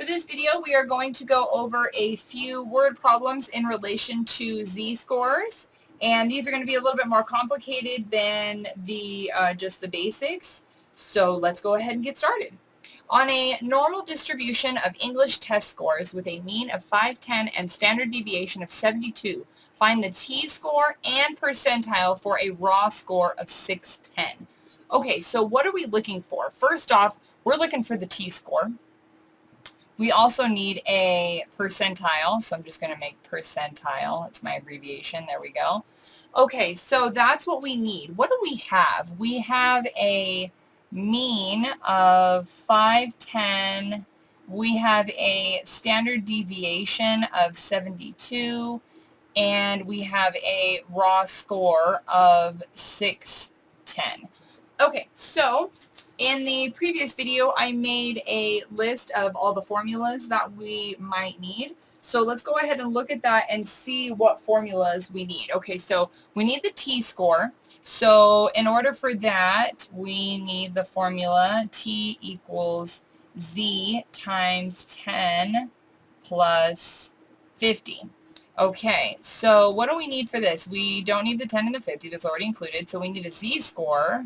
For this video, we are going to go over a few word problems in relation to z-scores, and these are going to be a little bit more complicated than the just the basics. So let's go ahead and get started. On a normal distribution of English test scores with a mean of 510 and standard deviation of 72, find the t-score and percentile for a raw score of 610. Okay, so what are we looking for? First off, we're looking for the t-score. We also need a percentile, so I'm just going to make percentile. That's my abbreviation. There we go. Okay, so that's what we need. What do we have? We have a mean of 510. We have a standard deviation of 72, and we have a raw score of 610. Okay, so in the previous video, I made a list of all the formulas that we might need. So let's go ahead and look at that and see what formulas we need. Okay, so we need the t-score. So in order for that, we need the formula t equals z times 10 plus 50. Okay, so what do we need for this? We don't need the 10 and the 50. That's already included. So we need a z-score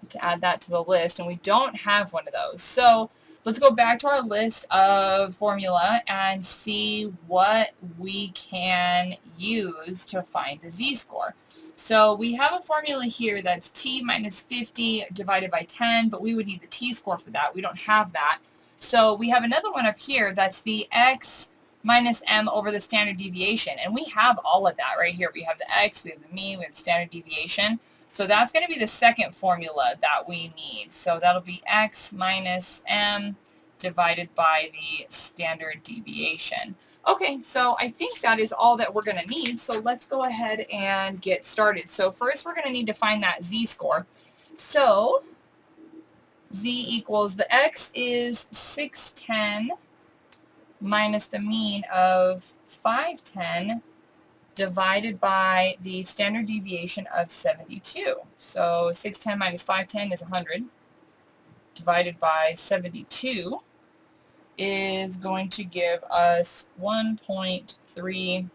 to add that to the list, and we don't have one of those. So let's go back to our list of formula and see what we can use to find the z-score. So we have a formula here that's t minus 50 divided by 10, but we would need the t-score for that. We don't have that. So we have another one up here that's the x minus m over the standard deviation, and we have all of that right here. We have the x, we have the mean, we have the standard deviation. So that's going to be the second formula that we need. So that'll be x minus m divided by the standard deviation. Okay, so I think that is all that we're going to need. So let's go ahead and get started. So first we're going to need to find that z-score. So z equals, the x is 610 minus the mean of 510 divided by the standard deviation of 72. So 610 minus 510 is 100, divided by 72 is going to give us 1.3888,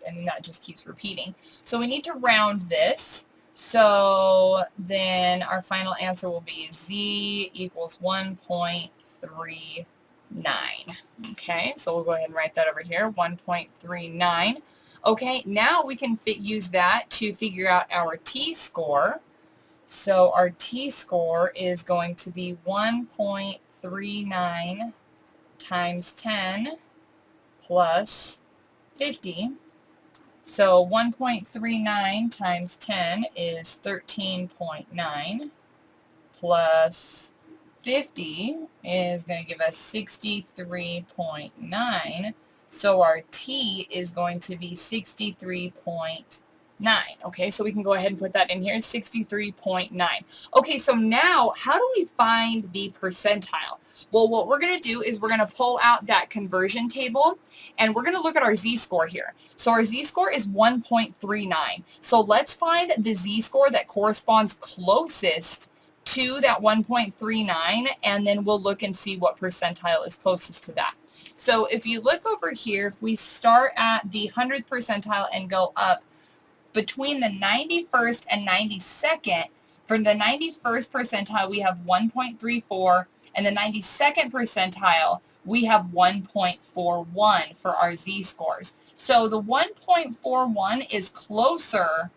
and that just keeps repeating. So we need to round this. So then our final answer will be z equals 1.39. Okay, so we'll go ahead and write that over here, 1.39. Okay, now we can use that to figure out our t-score. So our t-score is going to be 1.39 times 10 plus 50. So 1.39 times 10 is 13.9 plus 50 is going to give us 63.9. So our t is going to be 63.9. Okay, so we can go ahead and put that in here, 63.9. Okay, so now how do we find the percentile? Well, what we're going to do is we're going to pull out that conversion table, and we're going to look at our z-score here. So our z-score is 1.39. So let's find the z-score that corresponds closest to that 1.39, and then we'll look and see what percentile is closest to that. So if you look over here, if we start at the 100th percentile and go up between the 91st and 92nd, from the 91st percentile we have 1.34, and the 92nd percentile we have 1.41 for our z-scores. So the 1.41 is closer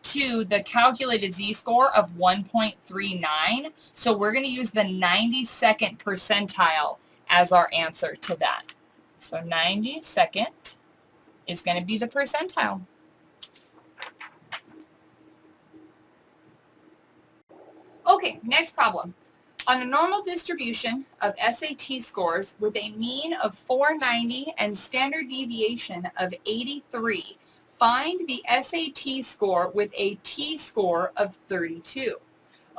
to the calculated z-score of 1.39, so we're going to use the 92nd percentile as our answer to that. So 92nd is going to be the percentile. Okay, next problem. On a normal distribution of SAT scores with a mean of 490 and standard deviation of 83, find the SAT score with a t-score of 32.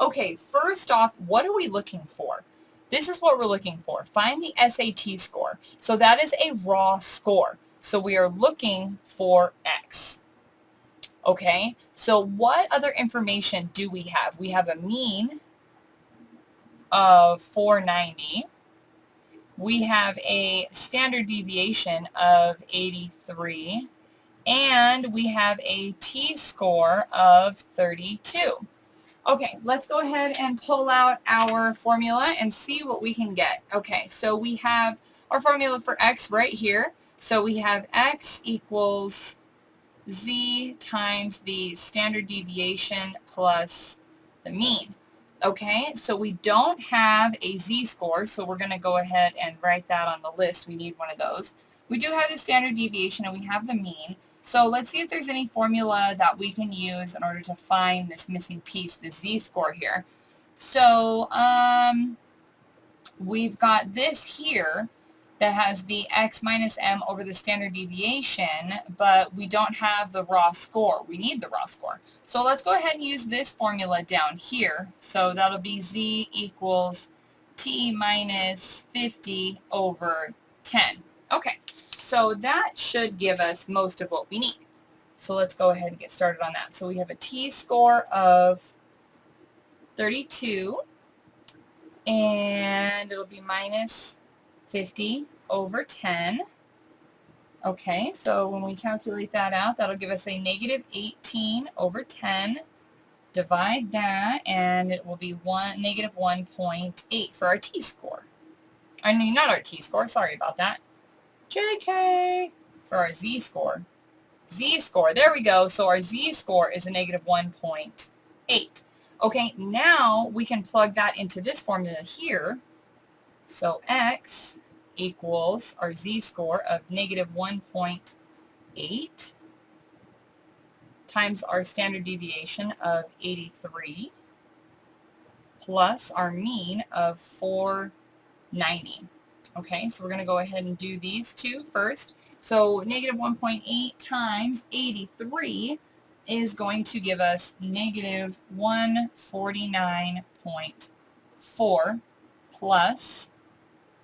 Okay, first off, what are we looking for? This is what we're looking for. Find the SAT score. So that is a raw score. So we are looking for X. Okay, so what other information do we have? We have a mean of 490. We have a standard deviation of 83. And we have a t-score of 32. Okay, let's go ahead and pull out our formula and see what we can get. Okay, so we have our formula for x right here. So we have x equals z times the standard deviation plus the mean. Okay, so we don't have a z-score, so we're going to go ahead and write that on the list. We need one of those. We do have the standard deviation and we have the mean. So let's see if there's any formula that we can use in order to find this missing piece, the z-score here. So we've got this here that has the x minus m over the standard deviation, but we don't have the raw score. We need the raw score. So let's go ahead and use this formula down here. So that'll be z equals t minus 50 over 10. Okay, so that should give us most of what we need. So let's go ahead and get started on that. So we have a t-score of 32, and it'll be minus 50 over 10. Okay, so when we calculate that out, that'll give us a negative 18 over 10. Divide that, and it will be negative 1.8 for our t-score. I mean, not our t-score, sorry about that. JK, for our z-score. Z-score, there we go. So our z-score is a negative 1.8. Okay, now we can plug that into this formula here. So x equals our z-score of negative 1.8 times our standard deviation of 83 plus our mean of 490. Okay, so we're going to go ahead and do these two first. So negative 1.8 times 83 is going to give us negative 149.4 plus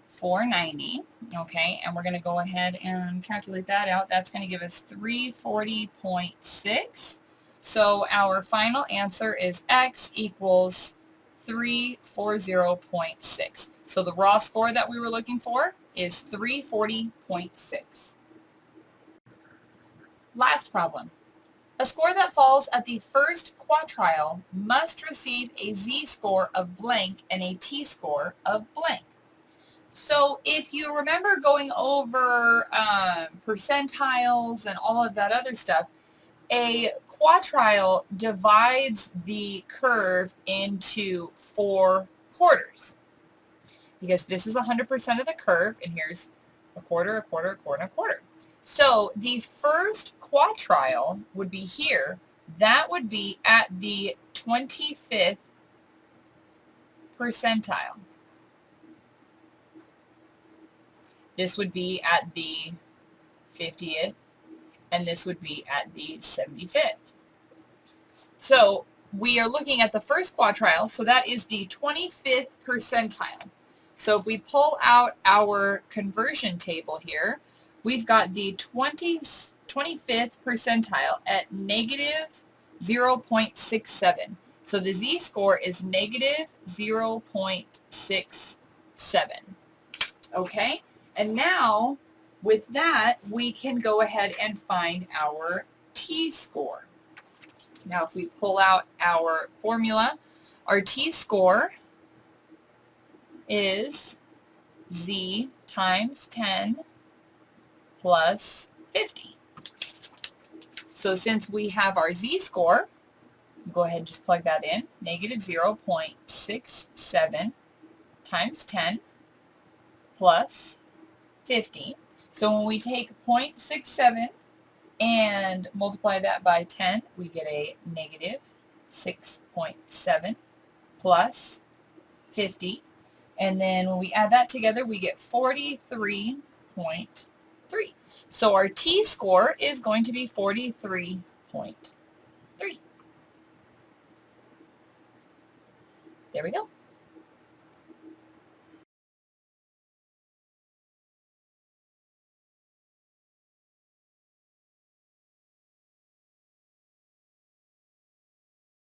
490. Okay, and we're going to go ahead and calculate that out. That's going to give us 340.6. So our final answer is x equals 340.6. So the raw score that we were looking for is 340.6. Last problem. A score that falls at the first quartile must receive a z-score of blank and a t-score of blank. So if you remember going over percentiles and all of that other stuff, a quartile divides the curve into 4 quarters. Because this is 100% of the curve, and here's a quarter, a quarter, a quarter, a quarter. So the first quartile would be here. That would be at the 25th percentile. This would be at the 50th, and this would be at the 75th. So we are looking at the first quartile, so that is the 25th percentile. So if we pull out our conversion table here, we've got the 25th percentile at negative 0.67. So the z-score is negative 0.67. Okay, and now with that, we can go ahead and find our t-score. Now if we pull out our formula, our t-score is z times 10 plus 50. So since we have our z-score, go ahead and just plug that in, negative 0.67 times 10 plus 50. So when we take 0.67 and multiply that by 10, we get a negative 6.7 plus 50. And then when we add that together, we get 43.3. So our t-score is going to be 43.3. There we go.